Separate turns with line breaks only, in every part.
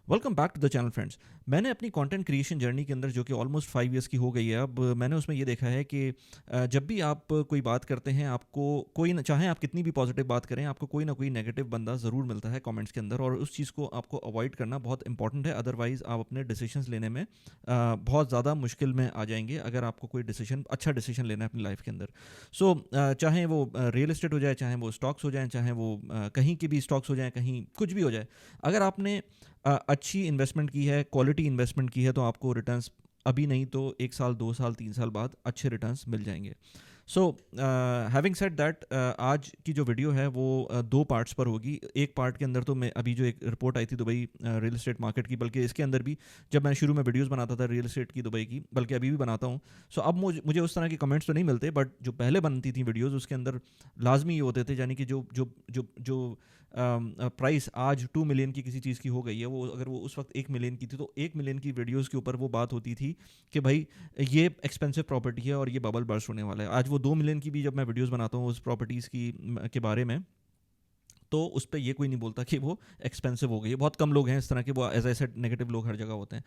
Welcome back to the channel friends. मैंने अपनी content creation journey के अंदर जो कि ऑलमोस्ट 5 इयर्स की हो गई है अब, मैंने उसमें ये देखा है कि जब भी आप कोई बात करते हैं आपको कोई ना, चाहे आप कितनी भी पॉजिटिव बात करें, आपको कोई ना कोई नेगेटिव बंदा ज़रूर मिलता है कमेंट्स के अंदर, और उस चीज़ को आपको अवॉइड करना बहुत इंपॉर्टेंट है। अदरवाइज़ आप अपने डिसीजंस लेने में बहुत ज़्यादा मुश्किल में आ जाएंगे अगर आपको कोई डिसीजन, अच्छा डिसीजन लेना है अपनी लाइफ के अंदर। सो चाहे वो रियल एस्टेट हो जाए, चाहे वो स्टॉक्स हो जाए, चाहे वो कहीं की भी स्टॉक्स हो जाए, कहीं कुछ भी हो जाए, अगर आपने अच्छी इन्वेस्टमेंट की है, क्वालिटी इन्वेस्टमेंट की है, तो आपको रिटर्न्स अभी नहीं तो 1 साल, 2 साल, 3 साल बाद अच्छे रिटर्न्स मिल जाएंगे। सो हैविंग सेड दैट, आज की जो वीडियो है वो 2 पार्ट्स पर होगी। एक पार्ट के अंदर तो मैं अभी जो एक रिपोर्ट आई थी दुबई रियल एस्टेट मार्केट की, बल्कि इसके अंदर भी जब मैं शुरू में वीडियोस बनाता था रियल एस्टेट की दुबई की, बल्कि अभी भी बनाता हूँ। सो अब मुझे उस तरह के कमेंट्स तो नहीं मिलते, बट जो पहले बनती थी वीडियोस उसके अंदर लाजमी ये होते थे, यानी कि जो जो जो जो प्राइस आज 2 मिलियन की किसी चीज़ की हो गई है, वो अगर वो उस वक्त 1 मिलियन की थी तो 1 मिलियन की वीडियोस के ऊपर वो बात होती थी कि भाई ये एक्सपेंसिव प्रॉपर्टी है और ये बबल बर्स्ट होने वाला है। आज वो 2 मिलियन की भी जब मैं वीडियोस बनाता हूँ उस प्रॉपर्टीज़ की के बारे में, तो उस पर ये कोई नहीं बोलता कि वो एक्सपेंसिव हो गई है। बहुत कम लोग हैं इस तरह के, वो एज ए सेड नेगेटिव लोग हर जगह होते हैं।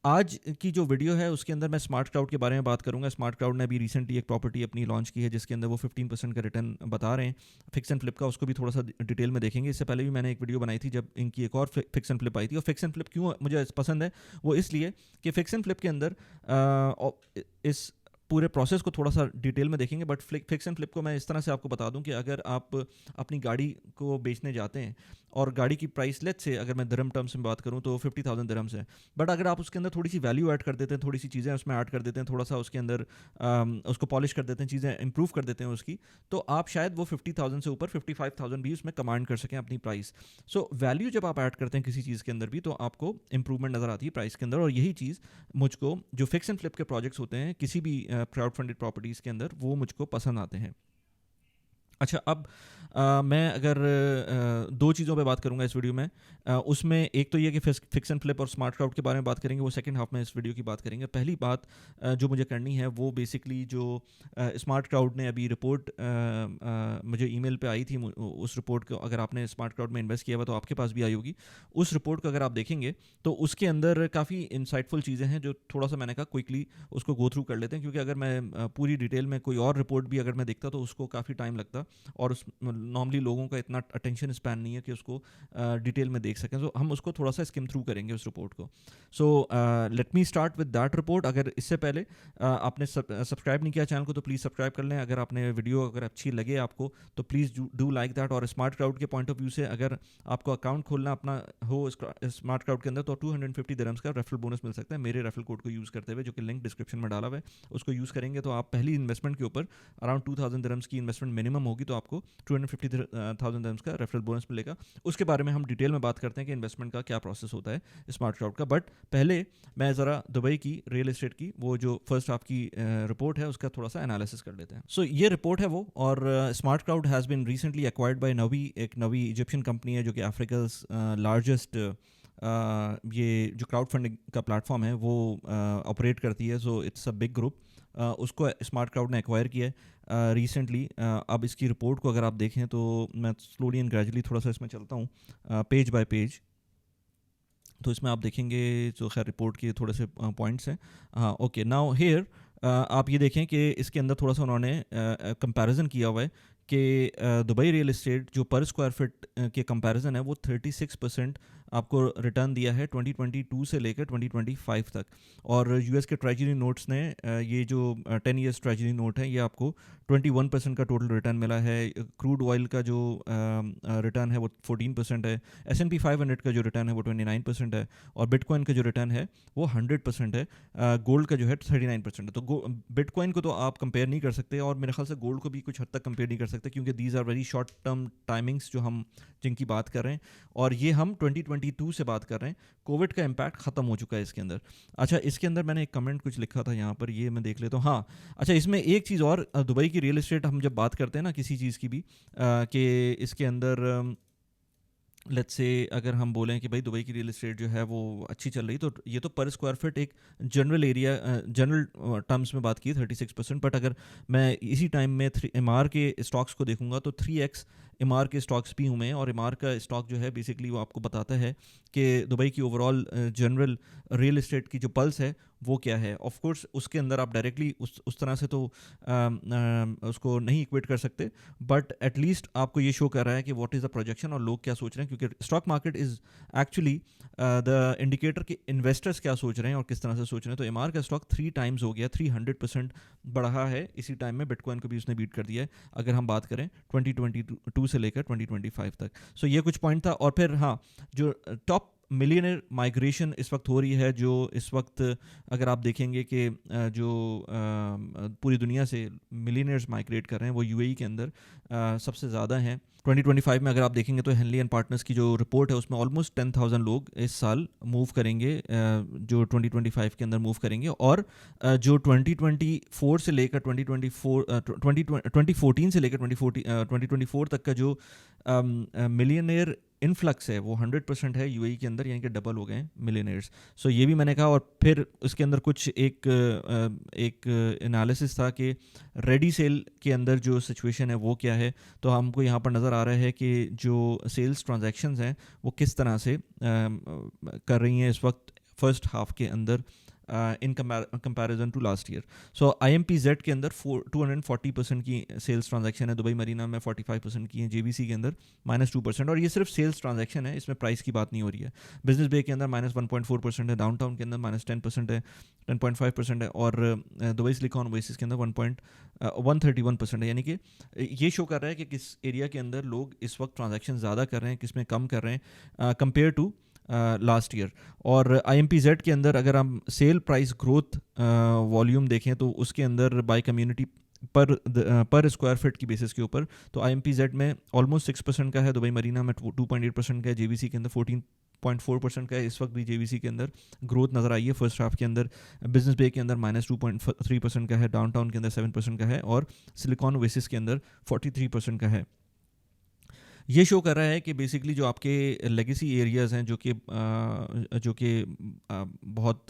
आज की जो वीडियो है उसके अंदर मैं स्मार्ट क्राउड के बारे में बात करूंगा। स्मार्ट क्राउड ने अभी रिसेंटली एक प्रॉपर्टी अपनी लॉन्च की है जिसके अंदर वो 15% का रिटर्न बता रहे हैं फिक्स एंड फ्लिप का। उसको भी थोड़ा सा डिटेल में देखेंगे। इससे पहले भी मैंने एक वीडियो बनाई थी जब इनकी एक और फिक्स एंड फ्लिप आई थी। और फिक्स एंड फ्लिप क्यों मुझे पसंद है, वो इसलिए कि फिक्स एंड फ्लिप के अंदर इस पूरे प्रोसेस को थोड़ा सा डिटेल में देखेंगे। बट फिक्स एंड फ्लिप को मैं इस तरह से आपको बता दूं कि अगर आप अपनी गाड़ी को बेचने जाते हैं और गाड़ी की प्राइस, लेट्स से अगर मैं दिरहम टर्म्स में बात करूं तो 50,000 दिरहम्स है, बट अगर आप उसके अंदर थोड़ी सी वैल्यू ऐड कर देते हैं, थोड़ी सी चीज़ें उसमें ऐड कर देते हैं, थोड़ा सा उसके अंदर उसको पॉलिश कर देते हैं, चीज़ें इंप्रूव कर देते हैं उसकी, तो आप शायद वो 50,000 से ऊपर 55,000 भी उसमें कमांड कर सकें अपनी प्राइस। सो वैल्यू जब आप ऐड करते हैं किसी चीज़ के अंदर भी, तो आपको इंप्रूवमेंट नज़र आती है प्राइस के अंदर। और यही चीज़ मुझको जो फिक्स एंड फ्लिप के प्रोजेक्ट्स होते हैं किसी भी क्राउड फंडेड प्रॉपर्टीज़ के अंदर, वो मुझको पसंद आते हैं। अच्छा, अब मैं अगर दो चीज़ों पे बात करूंगा इस वीडियो में, उसमें एक तो ये कि फिक्स एंड फ्लिप और स्मार्ट क्राउड के बारे में बात करेंगे, वो सेकंड हाफ में इस वीडियो की बात करेंगे। पहली बात जो मुझे करनी है वो बेसिकली जो स्मार्ट क्राउड ने अभी रिपोर्ट मुझे ईमेल पे आई थी, उस रिपोर्ट को अगर आपने स्मार्ट क्राउड में इन्वेस्ट किया हुआ तो आपके पास भी आई होगी। उस रिपोर्ट को अगर आप देखेंगे तो उसके अंदर काफ़ी इंसाइटफुल चीज़ें हैं जो थोड़ा सा मैंने कहा क्विकली उसको गो थ्रू कर लेते हैं, क्योंकि अगर मैं पूरी डिटेल में कोई और रिपोर्ट भी अगर मैं देखता तो उसको काफ़ी टाइम लगता, और उस नॉर्मली लोगों का इतना अटेंशन स्पैन नहीं है कि उसको डिटेल में देख सकें। सो हम उसको थोड़ा सा स्किम थ्रू करेंगे उस रिपोर्ट को। So let me start with that report. अगर इससे पहले आपने सब्सक्राइब नहीं किया चैनल को तो प्लीज़ सब्सक्राइब कर लें। अगर आपने वीडियो अगर अच्छी लगे आपको तो प्लीज़ डू लाइक दैट। और स्मार्ट क्राउड के पॉइंट ऑफ व्यू से अगर आपको अकाउंट खोलना अपना हो स्मार्ट क्राउड के अंदर तो 250 दिरहम्स का रेफरल बोनस मिल सकता है मेरे रेफरल कोड को यूज़ करते हुए, जो कि लिंक डिस्क्रिप्शन में डाला हुआ है। उसको यूज़ करेंगे तो आप पहली इन्वेस्टमेंट के ऊपर अराउंड 2,000 दिरहम्स की इन्वेस्टमेंट मिनिमम होगी, तो आपको 250,000 दिरहम्स का रेफरल बोनस मिलेगा। उसके बारे में हम डिटेल में बात करते हैं कि इन्वेस्टमेंट का क्या प्रोसेस होता है स्मार्ट क्राउड का। बट पहले मैं ज़रा दुबई की रियल एस्टेट की वो जो फर्स्ट हाफ की रिपोर्ट है उसका थोड़ा सा एनालिसिस कर लेते हैं। सो ये रिपोर्ट है वो, और Smart Crowd has been recently acquired by Nawy, एक नवी इजिप्शियन कंपनी है जो कि अफ्रीकाज लार्जेस्ट ये जो क्राउड फंडिंग का प्लेटफॉर्म है वो ऑपरेट करती है। So it's a big group. उसको स्मार्ट क्राउड ने एक्वायर किया है रिसेंटली। अब इसकी रिपोर्ट को अगर आप देखें तो मैं स्लोली एंड ग्रेजुअली थोड़ा सा इसमें चलता हूँ पेज बाय पेज। तो इसमें आप देखेंगे जो खैर रिपोर्ट के थोड़े से पॉइंट्स हैं। हाँ, ओके, नाउ हेयर आप ये देखें कि इसके अंदर थोड़ा सा उन्होंने कंपैरिजन किया हुआ है कि दुबई रियल एस्टेट जो पर स्क्वायर फिट के कंपैरिजन है वो 36% आपको रिटर्न दिया है 2022 से लेकर 2025 तक। और यूएस के ट्रेजरी नोट्स ने ये जो 10 ईयर्स ट्रेजरी नोट है ये आपको 21% का टोटल रिटर्न मिला है। क्रूड ऑयल का जो रिटर्न है वो 14% है। S&P 500 का जो रिटर्न है वो 29% है। और बिटकॉइन का जो रिटर्न है वो 100% है। गोल्ड का जो है 39% है। तो बिटकॉइन को तो आप कंपेयर नहीं कर सकते, और मेरे ख्याल से गोल्ड को भी कुछ हद तक कंपेयर नहीं कर सकते, क्योंकि these are very short term timings जो हम जिनकी बात कर रहे हैं, और ये हम 2022 से बात कर रहे हैं। कोविड का इम्पैक्ट ख़त्म हो चुका है इसके अंदर। अच्छा, इसके अंदर मैंने एक कमेंट कुछ लिखा था यहाँ पर, ये मैं देख लेता हूँ। हाँ, अच्छा, इसमें एक चीज़ और, दुबई की रियल एस्टेट हम जब बात करते हैं ना किसी चीज़ की भी, कि इसके अंदर लेट्स से अगर हम बोलें कि भाई दुबई की रियल एस्टेट जो है वो अच्छी चल रही, तो ये तो पर स्क्वायर फिट एक जनरल एरिया, जनरल टर्म्स में बात की 36%। बट अगर मैं इसी टाइम में एमआर के स्टॉक्स को देखूंगा तो 3x इमार के स्टॉक्स भी हूँ मैं, और इमार का स्टॉक जो है बेसिकली वो आपको बताता है कि दुबई की ओवरऑल जनरल रियल एस्टेट की जो पल्स है वो क्या है। ऑफ कोर्स उसके अंदर आप डायरेक्टली उस तरह से तो उसको नहीं इक्वेट कर सकते, बट एटलीस्ट आपको ये शो कर रहा है कि व्हाट इज़ द प्रोजेक्शन और लोग क्या सोच रहे हैं, क्योंकि stock market is actually the indicator कि इन्वेस्टर्स क्या सोच रहे हैं और किस तरह से सोच रहे हैं। तो एमआर का स्टॉक 3 टाइम्स हो गया, 300% बढ़ा है इसी टाइम में। बिटकॉइन को भी उसने बीट कर दिया है अगर हम बात करें 2022 से लेकर 2025 तक। सो ये कुछ पॉइंट था। और फिर हाँ, जो टॉप मिलियनर माइग्रेशन इस वक्त हो रही है, जो इस वक्त अगर आप देखेंगे कि जो पूरी दुनिया से मिलियनर्स माइग्रेट कर रहे हैं वो यूएई के अंदर सबसे ज़्यादा हैं। 2025 में अगर आप देखेंगे तो हेनली एंड पार्टनर्स की जो रिपोर्ट है उसमें ऑलमोस्ट 10,000 लोग इस साल मूव करेंगे, जो 2025 के अंदर मूव करेंगे। और जो 2024 से लेकर 2014 से लेकर 2024 तक का जो मिलियनेयर इनफ्लक्स है वो 100% है यूएई के अंदर, यानी कि डबल हो गए हैं मिलियनेयर्स। सो ये भी मैंने कहा। और फिर उसके अंदर कुछ एक एनालिसिस था कि रेडी सेल के अंदर जो सिचुएशन है वो क्या है। तो हमको यहाँ पर नज़र आ रहा है कि जो सेल्स ट्रांजैक्शंस हैं वो किस तरह से कर रही हैं इस वक्त फर्स्ट हाफ के अंदर in comparison to last year. So IMPZ के अंदर 240% की सेल्स ट्रांजैक्शन है, दुबई मरीना में 45% की है, JVC के अंदर -2%। और ये सिर्फ सेल्स ट्रांजैक्शन है, इसमें प्राइस की बात नहीं हो रही है। बिजनेस बे के अंदर -1.4% है, डाउनटाउन के अंदर -10% है, 10.5% है, और दुबई सिलिकॉन ओएसिस के अंदर 131% है। यानी कि ये शो कर रहा है कि किस एरिया के अंदर लोग इस वक्त ट्रांजैक्शन ज़्यादा कर रहे हैं, किस में कम कर रहे हैं कंपेयर टू लास्ट ईयर। और IMPZ के अंदर अगर हम सेल प्राइस ग्रोथ वॉल्यूम देखें तो उसके अंदर बाय कम्युनिटी पर स्क्वायर फीट की बेसिस के ऊपर तो IMPZ में ऑलमोस्ट 6% का है, दुबई मरीना में 2.8% का है, JVC के अंदर 14.4% का है। इस वक्त भी JVC के अंदर ग्रोथ नज़र आई है फर्स्ट हाफ के अंदर। बिजनेस बे के अंदर -2.3% का है, डाउनटाउन के अंदर 7% का है, और सिलिकॉन ओएसिस के अंदर 43% का है। ये शो कर रहा है कि बेसिकली जो आपके लेगेसी एरियाज़ हैं जो कि बहुत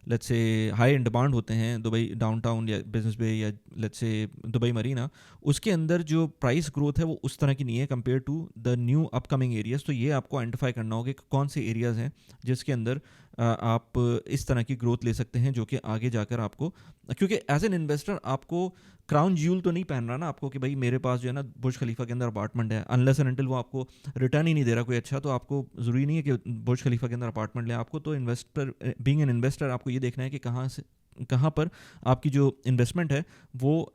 let's say high in demand होते हैं, दुबई डाउनटाउन या बिजनेस बे या लेट्स से दुबई मरीना, उसके अंदर जो प्राइस ग्रोथ है वो उस तरह की नहीं है compare to the new upcoming areas. तो ये आपको आइडेंटिफाई करना होगा कि कौन से एरियाज़ हैं जिसके अंदर आप इस तरह की ग्रोथ ले सकते हैं जो कि आगे जाकर आपको, क्योंकि एज एन इन्वेस्टर आपको क्राउन ज्यूल तो नहीं पहन रहा ना आपको कि भाई मेरे पास जो है ना बुर्ज खलीफा के अंदर अपार्टमेंट है, अनलेस एंड अनटिल वो आपको रिटर्न ही नहीं दे रहा कोई अच्छा, तो आपको ज़रूरी नहीं है कि बुर्ज खलीफा के अंदर अपार्टमेंट लें। आपको तो इन्वेस्टर, बीइंग एन इन्वेस्टर, आपको ये देखना है कि कहाँ पर आपकी जो इन्वेस्टमेंट है वो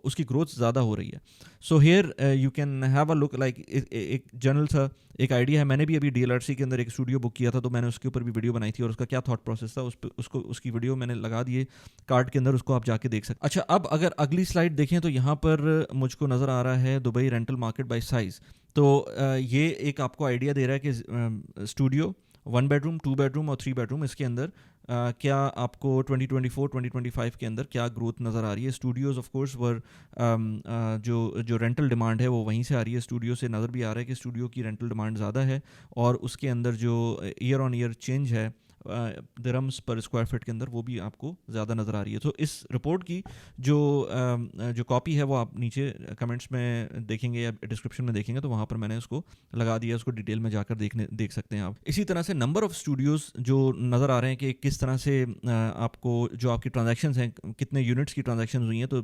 उसकी ग्रोथ ज़्यादा हो रही है। So here you can have a look like एक जनरल सा एक आइडिया है। मैंने भी अभी DLRC के अंदर एक स्टूडियो बुक किया था, तो मैंने उसके ऊपर भी वीडियो बनाई थी और उसका क्या थॉट प्रोसेस था उसकी वीडियो मैंने लगा दिए कार्ड के अंदर, उसको आप जाके देख सकते। अच्छा, अब अगर अगली स्लाइड देखें तो यहाँ पर मुझको नज़र आ रहा है Dubai rental market by size. तो ये एक आपको आइडिया दे रहा है कि स्टूडियो 1 बेडरूम, 2 बेडरूम और 3 बेडरूम, इसके अंदर क्या आपको 2024-2025 के अंदर क्या ग्रोथ नज़र आ रही है। स्टूडियोज़ ऑफ कोर्स वर जो रेंटल डिमांड है वो वहीं से आ रही है। स्टूडियो से नज़र भी आ रहा है कि स्टूडियो की रेंटल डिमांड ज़्यादा है, और उसके अंदर जो ईयर ऑन ईयर चेंज है दिरहम्स पर स्क्वायर फीट के अंदर वो भी आपको ज़्यादा नज़र आ रही है। तो इस रिपोर्ट की जो कॉपी है वो आप नीचे कमेंट्स में देखेंगे या डिस्क्रिप्शन में देखेंगे, तो वहाँ पर मैंने उसको लगा दिया, उसको डिटेल में जाकर देख सकते हैं आप। इसी तरह से नंबर ऑफ़ स्टूडियोज़ जो नज़र आ रहे हैं कि किस तरह से आपको जो आपकी ट्रांजैक्शंस हैं, कितने यूनिट्स की ट्रांजैक्शंस हुई हैं। तो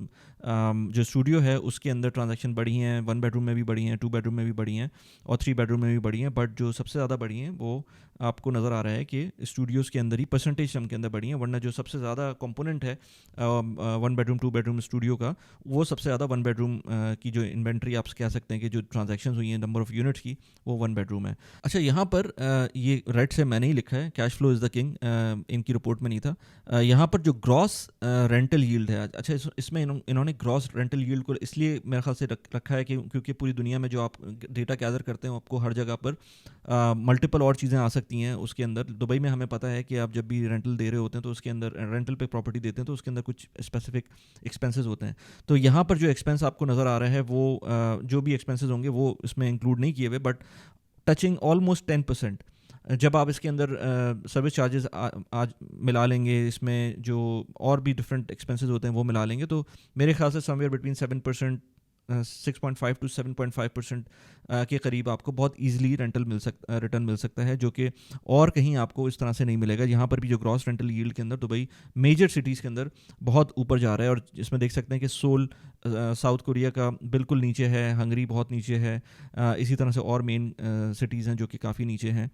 जो स्टूडियो है उसके अंदर ट्रांजैक्शन बढ़ी हैं, 1 बेडरूम में भी बढ़ी हैं, 2 बेडरूम में भी बढ़ी हैं, और 3 बेडरूम में भी बढ़ी हैं। बट जो सबसे ज़्यादा बढ़ी हैं वो आपको नज़र आ रहा है कि स्टूडियोज़ के अंदर ही परसेंटेज टर्म के अंदर बढ़ी हैं, वरना जो सबसे ज़्यादा कंपोनेंट है 1 बेडरूम 2 बेडरूम स्टूडियो का, वो सबसे ज़्यादा 1 बेडरूम की जो इन्वेंट्री आप कह सकते हैं कि जो ट्रांजैक्शंस हुई हैं नंबर ऑफ़ यूनिट्स की, वो 1 बेडरूम है। अच्छा, यहाँ पर ये रेड से मैंने ही लिखा है, cash flow is the king, इनकी रिपोर्ट में नहीं था। यहाँ पर जो ग्रॉस रेंटल यील्ड है, अच्छा इसमें इन्होंने ग्रॉस रेंटल यील्ड को इसलिए मेरे ख्याल से रखा है कि क्योंकि पूरी दुनिया में जो आप डेटा गैदर करते हैं आपको हर जगह पर मल्टीपल और चीज़ें आ सकती हैं उसके अंदर। दुबई में हमें पता है कि आप जब भी रेंटल दे रहे होते हैं तो उसके अंदर रेंटल पे प्रॉपर्टी देते हैं तो उसके अंदर कुछ स्पेसिफिक एक्सपेंसेस होते हैं। तो यहाँ पर जो एक्सपेंस आपको नज़र आ रहा है वो जो भी एक्सपेंसेस होंगे वो इसमें इंक्लूड नहीं किए हुए, बट टचिंग ऑलमोस्ट 10%। जब आप इसके अंदर सर्विस चार्जेस आज मिला लेंगे, इसमें जो और भी डिफरेंट एक्सपेंसेस होते हैं वो मिला लेंगे, तो मेरे ख्याल से समवेयर बिटवीन 7% 6.5 to 7.5% के करीब आपको बहुत ईजिली रिटर्न मिल सकता है, जो कि और कहीं आपको इस तरह से नहीं मिलेगा। यहाँ पर भी जो ग्रॉस रेंटल यील्ड के अंदर दुबई मेजर सिटीज़ के अंदर बहुत ऊपर जा रहा है, और इसमें देख सकते हैं कि सोल साउथ कोरिया का बिल्कुल नीचे है, हंगरी बहुत नीचे है, इसी तरह से और मेन सिटीज़ हैं जो कि काफ़ी नीचे हैं।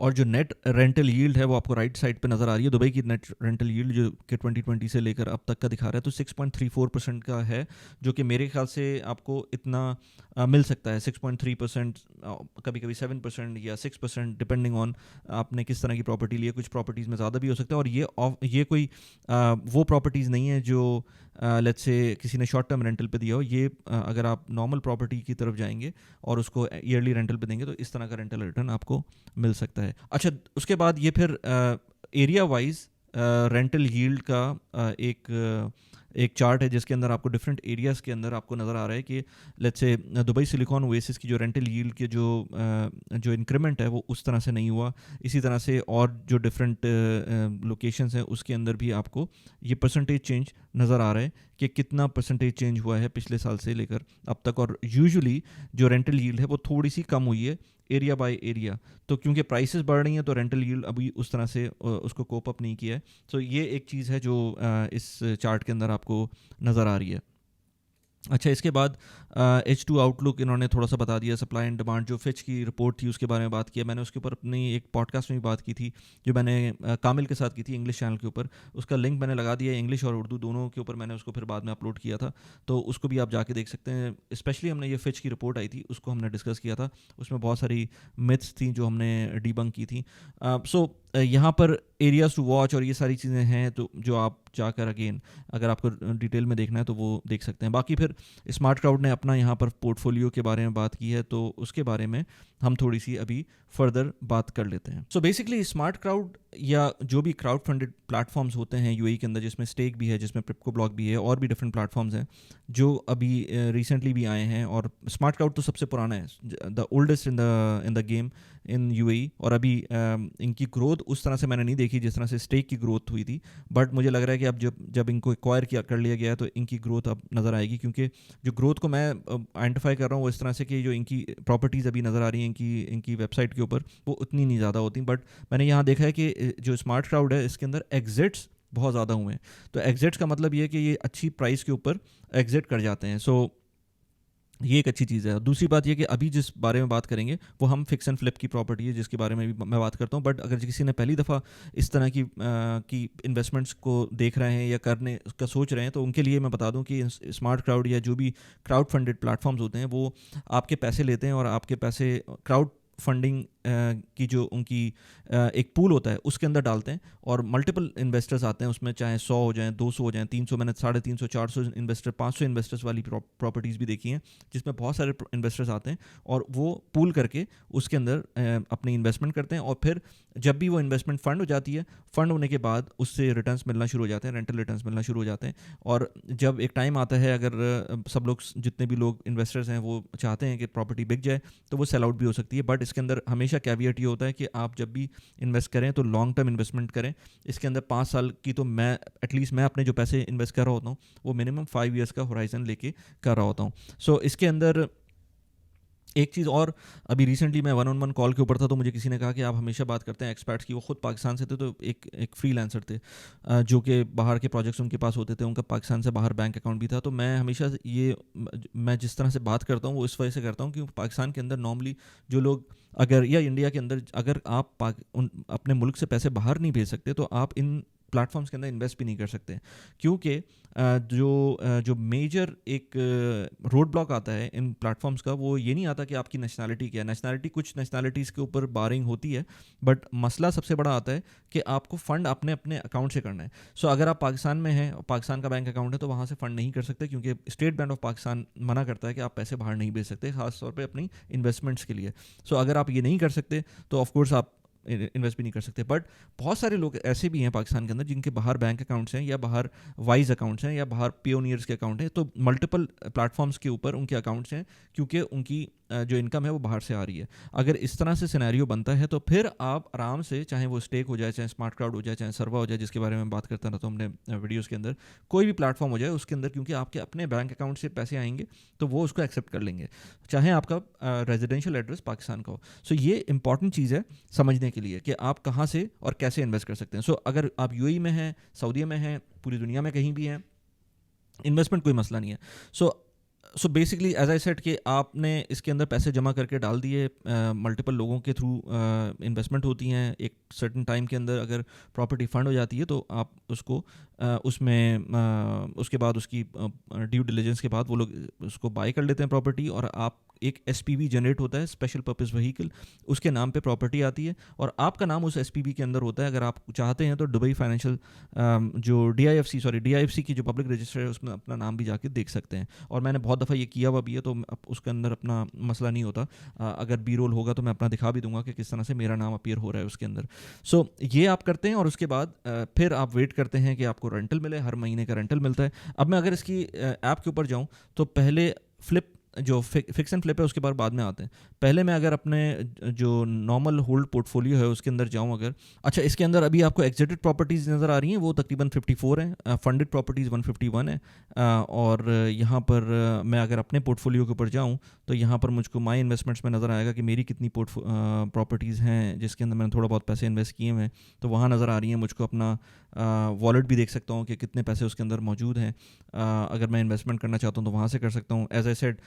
और जो नेट रेंटल यील्ड है वो आपको राइट साइड पे नज़र आ रही है। दुबई की नेट रेंटल यील्ड जो कि 2020 से लेकर अब तक का दिखा रहा है, तो 6.34% का है, जो कि मेरे ख्याल से आपको इतना मिल सकता है। 6.3%, कभी कभी 7% या 6%, डिपेंडिंग ऑन आपने किस तरह की प्रॉपर्टी ली है। कुछ प्रॉपर्टीज़ में ज़्यादा भी हो सकता है, और ये कोई वो प्रॉपर्टीज़ नहीं है जो लेट्स से किसी ने शॉर्ट टर्म रेंटल पे दिया हो। ये अगर आप नॉर्मल प्रॉपर्टी की तरफ जाएंगे और उसको ईयरली रेंटल पे देंगे तो इस तरह का रेंटल रिटर्न आपको मिल सकता है। अच्छा, उसके बाद ये फिर एरिया वाइज रेंटल यील्ड का एक चार्ट है, जिसके अंदर आपको डिफरेंट एरियाज़ के अंदर आपको नज़र आ रहा है कि let's say Dubai silicon oasis की जो रेंटल यील्ड के जो इंक्रीमेंट है वो उस तरह से नहीं हुआ। इसी तरह से और जो डिफरेंट लोकेशंस हैं उसके अंदर भी आपको ये परसेंटेज चेंज नज़र आ रहा है कि कितना परसेंटेज चेंज हुआ है पिछले साल से लेकर अब तक। और यूजुअली जो रेंटल यील्ड है वो थोड़ी सी कम हुई है एरिया बाय एरिया, तो क्योंकि प्राइसेस बढ़ रही हैं तो रेंटल यील्ड अभी उस तरह से उसको कोप अप नहीं किया है। तो ये एक चीज़ है जो इस चार्ट के अंदर आपको नज़र आ रही है। अच्छा, इसके बाद H2 आउटलुक इन्होंने थोड़ा सा बता दिया, सप्लाई एंड डिमांड। जो फिच की रिपोर्ट थी उसके बारे में बात किया, मैंने उसके ऊपर अपनी एक पॉडकास्ट में भी बात की थी जो मैंने कामिल के साथ की थी इंग्लिश चैनल के ऊपर। उसका लिंक मैंने लगा दिया, इंग्लिश और उर्दू दोनों के ऊपर मैंने उसको फिर बाद में अपलोड किया था, तो उसको भी आप जाके देख सकते हैं। स्पेशली हमने ये फिच की रिपोर्ट आई थी उसको हमने डिस्कस किया था, उसमें बहुत सारी मिथ्स थी जो हमने डिबंक की थी। सो यहाँ पर एरियाज़ टू वॉच और ये सारी चीज़ें हैं, तो जो आप जाकर अगेन अगर आपको डिटेल में देखना है तो वो देख सकते हैं। बाकी फिर स्मार्ट क्राउड ने अपना यहाँ पर पोर्टफोलियो के बारे में बात की है, तो उसके बारे में हम थोड़ी सी अभी फर्दर बात कर लेते हैं। सो बेसिकली स्मार्ट क्राउड या जो भी क्राउड फंडेड प्लेटफॉर्म्स होते हैं यूएई के अंदर, जिसमें स्टेक भी है, जिसमें प्रिप्को ब्लॉक भी है, और भी डिफरेंट प्लेटफॉर्म्स हैं जो अभी रिसेंटली भी आए हैं। और स्मार्ट क्राउड तो सबसे पुराना है, the oldest in the game in UAE. और अभी इनकी ग्रोथ उस तरह से मैंने नहीं देखी जिस तरह से स्टेक की ग्रोथ हुई थी, बट मुझे लग रहा है कि अब जब इनको एक्वायर कर लिया गया है तो इनकी ग्रोथ अब नज़र आएगी। क्योंकि जो ग्रोथ को मैं आइडेंटिफाई कर रहा हूँ वो इस तरह से कि जो इनकी प्रॉपर्टीज़ अभी नज़र आ रही हैं इनकी वेबसाइट के ऊपर, वो उतनी नहीं ज़्यादा होती। बट मैंने यहाँ देखा है कि जो स्मार्ट क्राउड है इसके अंदर एग्जिट्स बहुत ज़्यादा हुए हैं। तो एग्जिट्स का मतलब ये है कि ये अच्छी प्राइस के ऊपर एग्जिट कर जाते हैं। सो ये एक अच्छी चीज़ है। दूसरी बात ये कि अभी जिस बारे में बात करेंगे वो हम फिक्स एंड फ्लिप की प्रॉपर्टी है जिसके बारे में भी मैं बात करता हूँ। बट अगर किसी ने पहली दफ़ा इस तरह की इन्वेस्टमेंट्स को देख रहे हैं या करने का सोच रहे हैं, तो उनके लिए मैं बता दूं कि स्मार्ट क्राउड या जो भी क्राउड फंडेड प्लेटफॉर्म्स होते हैं वो आपके पैसे लेते हैं और आपके पैसे क्राउड फंडिंग की जो उनकी एक पूल होता है उसके अंदर डालते हैं, और मल्टीपल इन्वेस्टर्स आते हैं उसमें, चाहे 100 हो जाएं, 200 हो जाएं, 300, मैंने 350, 400 इन्वेस्टर, 500 इन्वेस्टर्स वाली प्रॉपर्टीज़ भी देखी हैं जिसमें बहुत सारे इन्वेस्टर्स आते हैं और वो पूल करके उसके अंदर अपनी इन्वेस्टमेंट करते हैं। और फिर जब भी वो इन्वेस्टमेंट फंड हो जाती है, फंड होने के बाद उससे रिटर्न्स मिलना शुरू हो जाते हैं, रेंटल रिटर्न्स मिलना शुरू हो जाते हैं। और जब एक टाइम आता है, अगर सब लोग, जितने भी लोग इन्वेस्टर्स हैं वो चाहते हैं कि प्रॉपर्टी बिक जाए, तो वो सेल आउट भी हो सकती है। बट इसके अंदर हमेशा कैविएट ये होता है कि आप जब भी इन्वेस्ट करें तो लॉन्ग टर्म इन्वेस्टमेंट करें। इसके अंदर 5 साल की, तो मैं एटलीस्ट मैं अपने जो पैसे इन्वेस्ट कर रहा होता हूँ वो मिनिमम 5 ईयर्स का होराइजन लेके कर रहा होता हूँ। सो इसके अंदर एक चीज़ और, अभी रिसेंटली मैं 1-on-1 कॉल के ऊपर था, तो मुझे किसी ने कहा कि आप हमेशा बात करते हैं एक्सपर्ट्स की। वो खुद पाकिस्तान से थे, तो एक फ्रीलांसर थे जो कि बाहर के प्रोजेक्ट्स उनके पास होते थे, उनका पाकिस्तान से बाहर बैंक अकाउंट भी था। तो मैं हमेशा मैं जिस तरह से बात करता हूँ वो इस वजह से करता हूँ कि पाकिस्तान के अंदर नॉर्मली जो लोग, अगर या इंडिया के अंदर अगर आप अपने मुल्क से पैसे बाहर नहीं भेज सकते, तो आप इन प्लेटफॉर्म्स के अंदर इन्वेस्ट भी नहीं कर सकते। क्योंकि जो मेजर एक रोड ब्लॉक आता है इन प्लेटफॉर्म्स का, वो ये नहीं आता कि आपकी नेशनैलिटी क्या है। नेशनैलिटी, कुछ नेशनैलिटीज़ के ऊपर बारिंग होती है, बट मसला सबसे बड़ा आता है कि आपको फ़ंड अपने अपने अकाउंट से करना है। सो अगर आप पाकिस्तान में हैं, पाकिस्तान का बैंक अकाउंट है, तो वहाँ से फ़ंड नहीं कर सकते, क्योंकि स्टेट बैंक ऑफ पाकिस्तान मना करता है कि आप पैसे बाहर नहीं भेज सकते, ख़ास तौर पर अपनी इन्वेस्टमेंट्स के लिए। सो अगर आप ये नहीं कर सकते तो ऑफकोर्स आप इन्वेस्ट भी नहीं कर सकते। बट बहुत सारे लोग ऐसे भी हैं पाकिस्तान के अंदर जिनके बाहर बैंक अकाउंट्स हैं या बाहर वाइज अकाउंट्स हैं या बाहर पियोनियर्स के अकाउंट हैं, तो मल्टीपल प्लेटफॉर्म्स के ऊपर उनके अकाउंट्स हैं क्योंकि उनकी जो इनकम है वो बाहर से आ रही है। अगर इस तरह से सिनेरियो बनता है तो फिर आप आराम से, चाहे वो स्टेक हो जाए, चाहे स्मार्ट क्राउड हो जाए, चाहे सर्वा हो जाए, जिसके बारे में बात करते रहता हूँ हमने वीडियोज़ के अंदर, कोई भी प्लेटफॉर्म हो जाए उसके अंदर, क्योंकि आपके अपने बैंक अकाउंट से पैसे आएंगे तो वो उसको एक्सेप्ट कर लेंगे, चाहे आपका रेजिडेंशियल एड्रेस पाकिस्तान का हो। सो ये इंपॉर्टेंट चीज़ है समझने के लिए कि आप कहाँ से और कैसे इन्वेस्ट कर सकते हैं। सो अगर आप यूएई में हैं, सऊदी में हैं, पूरी दुनिया में कहीं भी हैं, इन्वेस्टमेंट कोई मसला नहीं है। So basically as I said कि आपने इसके अंदर पैसे जमा करके डाल दिए, मल्टीपल लोगों के थ्रू इन्वेस्टमेंट होती हैं। एक सर्टेन टाइम के अंदर अगर प्रॉपर्टी फंड हो जाती है तो आप उसको उसमें उसके बाद उसकी ड्यू डिलिजेंस के बाद वो लोग उसको बाय कर लेते हैं प्रॉपर्टी, और आप एक एसपीवी जनरेट होता है, स्पेशल पर्पस व्हीकल, उसके नाम पे प्रॉपर्टी आती है और आपका नाम उस एसपीवी के अंदर होता है। अगर आप चाहते हैं तो दुबई फाइनेंशियल जो डीआईएफसी की जो पब्लिक रजिस्टर है उसमें अपना नाम भी जाके देख सकते हैं। और मैंने बहुत दफ़ा ये किया हुआ भी है, तो उसके अंदर अपना मसला नहीं होता। अगर बी रोल होगा तो मैं अपना दिखा भी दूंगा कि किस तरह से मेरा नाम अपीयर हो रहा है उसके अंदर। सो ये आप करते हैं और उसके बाद फिर आप वेट करते हैं कि आपको रेंटल मिले, हर महीने का रेंटल मिलता है। अब मैं अगर इसकी ऐप के ऊपर जाऊँ तो पहले फ्लिप जो फिक्स एंड फ्लिप है उसके बाद में आते हैं। पहले मैं अगर अपने जो नॉर्मल होल्ड पोर्टफोलियो है उसके अंदर जाऊं अगर, अच्छा इसके अंदर अभी आपको एग्जिटेड प्रॉपर्टीज़ नज़र आ रही हैं, वो तकरीबन 54 हैं, फंडेड प्रॉपर्टीज़ 151 है। और यहाँ पर मैं अगर अपने पोर्टफोलियो के ऊपर जाऊँ तो यहाँ पर मुझको माई इन्वेस्टमेंट्स में नज़र आएगा कि मेरी कितनी प्रॉपर्टीज़ हैं जिसके अंदर मैंने थोड़ा बहुत पैसे इन्वेस्ट किए हैं, तो वहाँ नज़र आ रही हैं। मुझको अपना वॉलेट भी देख सकता हूँ कि कितने पैसे उसके अंदर मौजूद हैं। अगर मैं इन्वेस्टमेंट करना चाहता हूँ तो वहाँ से कर सकता हूँ। As I said,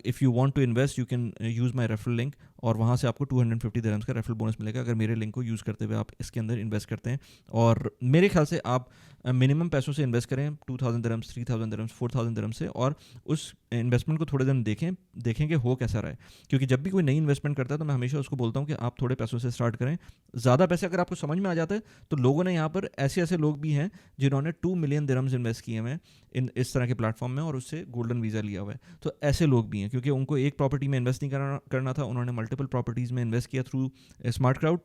if you want to invest you can use my referral link, और वहाँ से आपको 250 दिरहम्स का रेफरल बोनस मिलेगा अगर मेरे लिंक को यूज़ करते हुए आप इसके अंदर इन्वेस्ट करते हैं। और मेरे ख्याल से आप मिनिमम पैसों से इन्वेस्ट करें, 2000 दिरहम्स, 3000 दिरहम्स, 4000 दिरहम्स से, और उस इन्वेस्टमेंट को थोड़े दिन देखें कि हो कैसा रहा है। क्योंकि जब भी कोई नई इन्वेस्टमेंट करता है तो मैं हमेशा उसको बोलता हूँ कि आप थोड़े पैसों से स्टार्ट करें। ज़्यादा पैसे अगर आपको समझ में आ जाता है तो लोगों ने यहाँ पर ऐसे लोग भी हैं जिन्होंने 2 मिलियन दिरहम्स इन्वेस्ट किए हैं इस तरह के प्लेटफॉर्म में और उससे गोल्डन वीज़ा लिया हुआ है। तो ऐसे लोग भी हैं क्योंकि उनको एक प्रॉपर्टी में इन्वेस्ट नहीं करना था, उन्होंने मल्टीपल प्रॉपर्टीज़ में इन्वेस्ट किया थ्रू स्मार्ट क्राउड,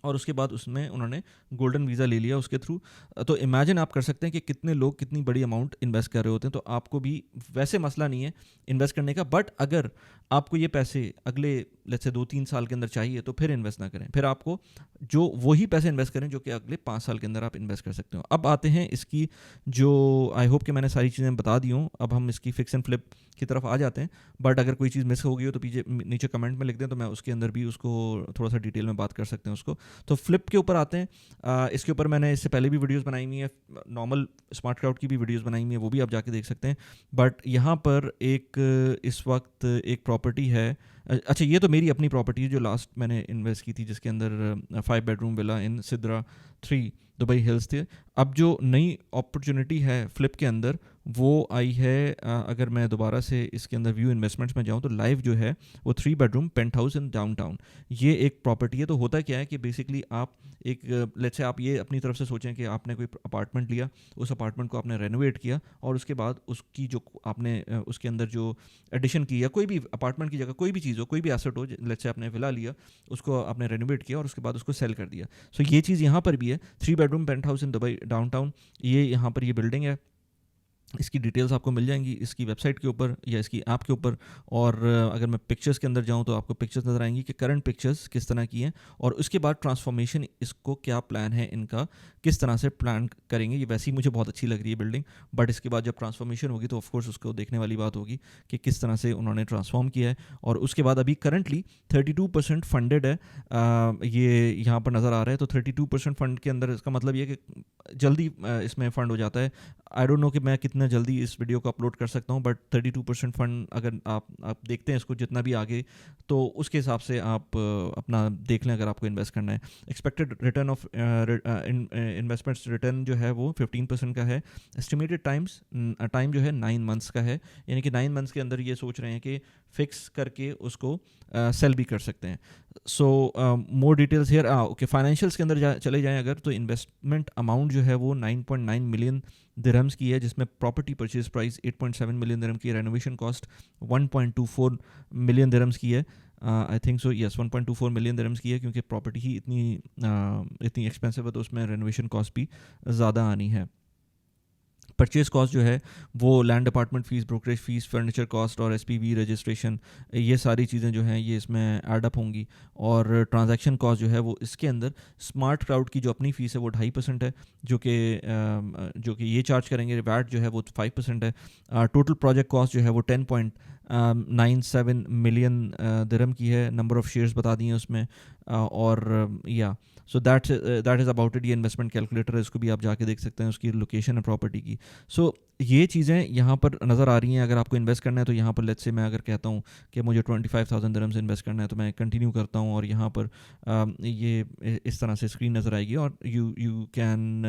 और उसके बाद उसमें उन्होंने गोल्डन वीज़ा ले लिया उसके थ्रू। तो इमेजिन आप कर सकते हैं कि कितने लोग कितनी बड़ी अमाउंट इन्वेस्ट कर रहे होते हैं। तो आपको भी वैसे मसला नहीं है इन्वेस्ट करने का, बट अगर आपको ये पैसे अगले लेट्स से 2-3 साल के अंदर चाहिए तो फिर इन्वेस्ट ना करें, फिर आपको जो वही पैसे इन्वेस्ट करें जो कि अगले 5 साल के अंदर आप इन्वेस्ट कर सकते हो। अब आते हैं इसकी जो, आई होप कि मैंने सारी चीज़ें बता दी हूँ, अब हम इसकी फिक्स एंड फ्लिप की तरफ आ जाते हैं। बट अगर कोई चीज़ मिस हो गई हो तो नीचे कमेंट में लिख दें, तो मैं उसके अंदर भी उसको थोड़ा सा डिटेल में बात कर सकते हैं उसको। तो फ्लिप के ऊपर आते हैं। इसके ऊपर मैंने इससे पहले भी वीडियोस बनाई हुई है, नॉर्मल स्मार्ट क्राउड की भी वीडियोस बनाई हुई है, वो भी आप जाके देख सकते हैं। बट यहाँ पर इस वक्त एक प्रॉपर्टी है, अच्छा ये तो मेरी अपनी प्रॉपर्टी है जो लास्ट मैंने इन्वेस्ट की थी, जिसके अंदर 5 बेडरूम विला इन सिद्रा 3 दुबई हिल्स थे। अब जो नई अपॉर्चुनिटी है फ्लिप के अंदर वो आई है, अगर मैं दोबारा से इसके अंदर व्यू इन्वेस्टमेंट्स में जाऊँ तो लाइव जो है वो 3 bedroom penthouse in downtown, ये एक प्रॉपर्टी है। तो होता क्या है कि बेसिकली आप एक लेट्स से आप ये अपनी तरफ से सोचें कि आपने कोई अपार्टमेंट लिया, उस अपार्टमेंट को आपने रेनोवेट किया और उसके बाद उसकी जो आपने उसके अंदर जो एडिशन की, या कोई भी अपार्टमेंट की जगह कोई भी चीज़ हो, कोई भी एसेट हो, लेट्स से आपने विला लिया, उसको आपने रेनोवेट किया और उसके बाद उसको सेल कर दिया। सो ये चीज़ यहाँ पर भी है, 3 bedroom penthouse in Dubai downtown, ये यहाँ पर ये बिल्डिंग है। इसकी डिटेल्स आपको मिल जाएंगी इसकी वेबसाइट के ऊपर या इसकी ऐप के ऊपर। और अगर मैं पिक्चर्स के अंदर जाऊं तो आपको पिक्चर्स नज़र आएंगी कि करंट पिक्चर्स किस तरह की हैं, और उसके बाद ट्रांसफॉर्मेशन, इसको क्या प्लान है इनका, किस तरह से प्लान करेंगे। ये वैसे ही मुझे बहुत अच्छी लग रही है बिल्डिंग, बट इसके बाद जब ट्रांसफॉर्मेशन होगी तो ऑफकोर्स उसको देखने वाली बात होगी कि किस तरह से उन्होंने ट्रांसफॉर्म किया है। और उसके बाद अभी करंटली 32% फंडेड है, ये यहाँ पर नज़र आ रहा है। तो 32% फंड के अंदर इसका मतलब ये कि जल्दी इसमें फ़ंड हो जाता है। आई डोंट नो कि मैं कितना जल्दी इस वीडियो को अपलोड कर सकता हूँ, बट 32% फंड अगर आप देखते हैं इसको जितना भी आगे, तो उसके हिसाब से आप अपना देख लें अगर आपको इन्वेस्ट करना है। Expected return of investments return जो है वो 15% का है। एस्टिमेटेड टाइम जो है 9 मंथ्स का है, यानी कि 9 मंथ्स के अंदर ये सोच रहे हैं कि फिक्स करके उसको सेल भी कर सकते हैं। So more details here, okay financials के अंदर चले जाएं अगर, तो इन्वेस्टमेंट अमाउंट जो है वो 9.9 मिलियन दिरहम्स की है, जिसमें प्रॉपर्टी परचेज प्राइस 8.7 मिलियन दिरहम की है, रेनोवेशन कॉस्ट 1.24 मिलियन दिरहम्स की है, I think so yes 1.24 million dirhams की है, क्योंकि प्रॉपर्टी ही इतनी एक्सपेंसिव है तो उसमें रेनोवेशन कॉस्ट भी ज़्यादा आनी है। परचेज कॉस्ट जो है वो land apartment fees, brokerage fees, furniture cost और एसपीवी रजिस्ट्रेशन, ये सारी चीज़ें जो हैं ये इसमें ऐड अप होंगी। और ट्रांजैक्शन कॉस्ट जो है वो इसके अंदर स्मार्ट क्राउड की जो अपनी फ़ीस है वो 2.5% है, जो कि ये चार्ज करेंगे। वैट जो है वो 5% है। टोटल प्रोजेक्ट कॉस्ट जो है वो 10.97 मिलियन दिरहम की है। नंबर ऑफ़ शेयर्स बता दिए उसमें। और या so that is about it. ये इन्वेस्टमेंट कैलकुलेटर है, इसको भी आप जाके देख सकते हैं, उसकी लोकेशन है प्रॉपर्टी की। सो ये चीज़ें यहाँ पर नज़र आ रही हैं। अगर आपको इन्वेस्ट करना है तो यहाँ पर लेट्स से मैं अगर कहता हूँ कि मुझे 25,000 दिरहम्स इन्वेस्ट करना है, तो मैं कंटिन्यू करता हूँ और यहाँ पर ये इस तरह से स्क्रीन नज़र आएगी और you can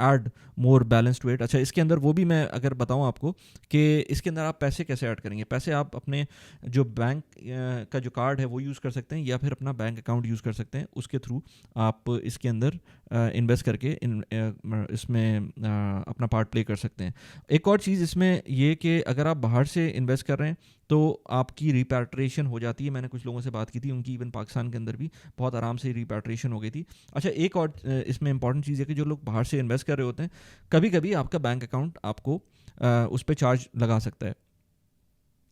add more balance to it. अच्छा, इसके अंदर वो भी मैं अगर बताऊँ आपको कि इसके अंदर आप पैसे कैसे ऐड करेंगे। पैसे आप अपने जो बैंक का जो कार्ड है वो यूज़ कर सकते हैं, या फिर अपना बैंक अकाउंट यूज़ कर सकते हैं। उसके थ्रू आप इसके अंदर इन्वेस्ट करके इसमें अपना पार्ट प्ले कर सकते हैं। एक और चीज़ इसमें ये कि अगर आप बाहर से इन्वेस्ट कर रहे हैं तो आपकी रिपैट्रिएशन हो जाती है। मैंने कुछ लोगों से बात की थी, उनकी इवन पाकिस्तान के अंदर भी बहुत आराम से रिपैट्रिएशन हो गई थी। अच्छा, एक और इसमें इंपॉर्टेंट चीज़ है कि जो लोग बाहर से इन्वेस्ट कर रहे होते हैं, कभी कभी आपका बैंक अकाउंट आपको उस पर चार्ज लगा सकता है।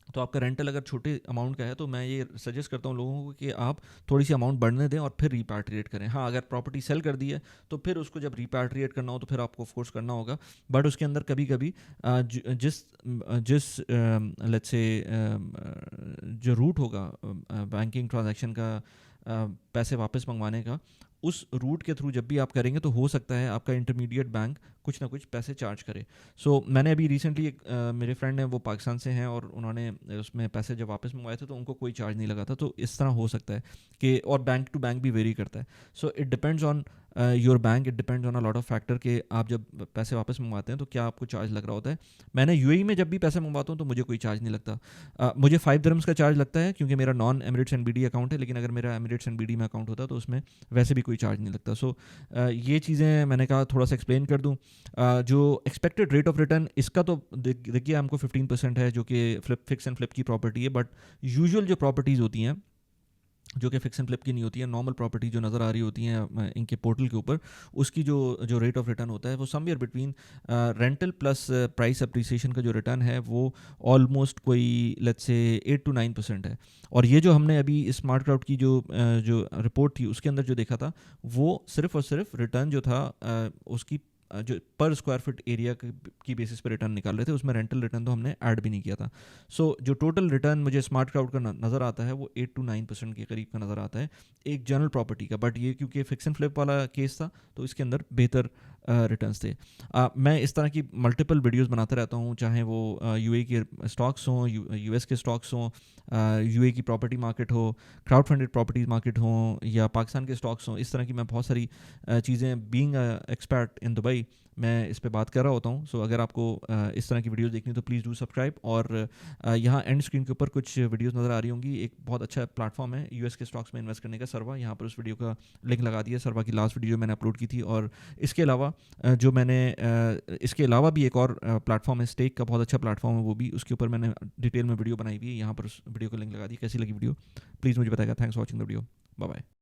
तो आपका रेंटल अगर छोटे अमाउंट का है तो मैं ये सजेस्ट करता हूँ लोगों को कि आप थोड़ी सी अमाउंट बढ़ने दें और फिर रिपैट्रिएट करें। हाँ, अगर प्रॉपर्टी सेल कर दी है तो फिर उसको जब रिपैट्रिएट करना हो तो फिर आपको ऑफकोर्स करना होगा। बट उसके अंदर कभी कभी जिस जिस लेट्स से जो रूट होगा बैंकिंग ट्रांजैक्शन का, पैसे वापस मंगवाने का, उस रूट के थ्रू जब भी आप करेंगे तो हो सकता है आपका इंटरमीडिएट बैंक कुछ ना कुछ पैसे चार्ज करे। सो मैंने अभी रिसेंटली मेरे फ्रेंड हैं वो पाकिस्तान से हैं और उन्होंने उसमें पैसे जब वापस मंगवाए थे तो उनको कोई चार्ज नहीं लगा था। तो इस तरह हो सकता है कि, और बैंक टू बैंक भी वेरी करता है। So it depends on your bank, it depends on a lot of factor कि आप जब पैसे वापस मंगवाते हैं तो क्या आपको चार्ज लग रहा होता है। मैंने यूएई में जब भी पैसे मंगवाता हूँ तो मुझे कोई चार्ज नहीं लगता। मुझे 5 दिरहम्स का चार्ज लगता है क्योंकि मेरा नॉन एमिरेट्स एनबीडी अकाउंट है, लेकिन अगर मेरा एमिरेट्स एनबीडी में अकाउंट होता तो उसमें वैसे भी कोई चार्ज नहीं लगता। सो ये चीज़ें मैंने कहा थोड़ा सा एक्सप्लेन कर दूँ। जो एक्सपेक्टेड रेट ऑफ रिटर्न इसका तो देखिए हमको 15% है, जो कि फिक्स एंड फ्लिप की प्रॉपर्टी है। बट यूजुअल जो प्रॉपर्टीज़ होती हैं जो कि फिक्स एंड फ्लिप की नहीं होती है, नॉर्मल प्रॉपर्टी जो नज़र आ रही होती हैं इनके पोर्टल के ऊपर, उसकी जो रेट ऑफ रिटर्न होता है वो somewhere between rental plus price appreciation का जो रिटर्न है वो ऑलमोस्ट कोई लेट्स से 8 to 9% है। और ये जो हमने अभी स्मार्ट क्राउड की जो रिपोर्ट थी उसके अंदर जो देखा था वो सिर्फ और सिर्फ रिटर्न जो था उसकी जो पर स्क्वायर फुट एरिया की बेसिस पे रिटर्न निकाल रहे थे, उसमें रेंटल रिटर्न तो हमने ऐड भी नहीं किया था। सो जो टोटल रिटर्न मुझे स्मार्ट क्राउड का नज़र आता है वो 8 to 9% के करीब का नज़र आता है एक जनरल प्रॉपर्टी का। बट ये क्योंकि फिक्स एंड फ्लिप वाला केस था तो इसके अंदर बेहतर रिटर्न्स थे। मैं इस तरह की मल्टीपल वीडियोस बनाता रहता हूँ, चाहे वो यूएई के स्टॉक्स हों, यूएस के स्टॉक्स हों, यूएई की प्रॉपर्टी मार्केट हो, क्राउड फंडेड प्रॉपर्टीज मार्केट हों, या पाकिस्तान के स्टॉक्स हों। इस तरह की मैं बहुत सारी चीज़ें बीइंग एक्सपर्ट इन दुबई मैं इस पे बात कर रहा होता हूँ। सो अगर आपको इस तरह की वीडियोस देखनी तो प्लीज़ डू सब्सक्राइब। और यहाँ एंड स्क्रीन के ऊपर कुछ वीडियोस नज़र आ रही होंगी। एक बहुत अच्छा प्लेटफॉर्म है यूएस के स्टॉक्स में इन्वेस्ट करने का, सर्वा। यहाँ पर उस वीडियो का लिंक लगा दिया, सर्वा की लास्ट वीडियो मैंने अपलोड की थी। और इसके अलावा इसके अलावा भी एक और प्लेटफॉर्म है स्टेक का, बहुत अच्छा प्लेटफॉर्म है वो भी, उसके ऊपर मैंने डिटेल में वीडियो बनाई हुई है। यहाँ पर उस वीडियो का लिंक लगा दी। कैसी लगी वीडियो प्लीज़ मुझे बताएगा। Thanks for watching the video. Bye bye.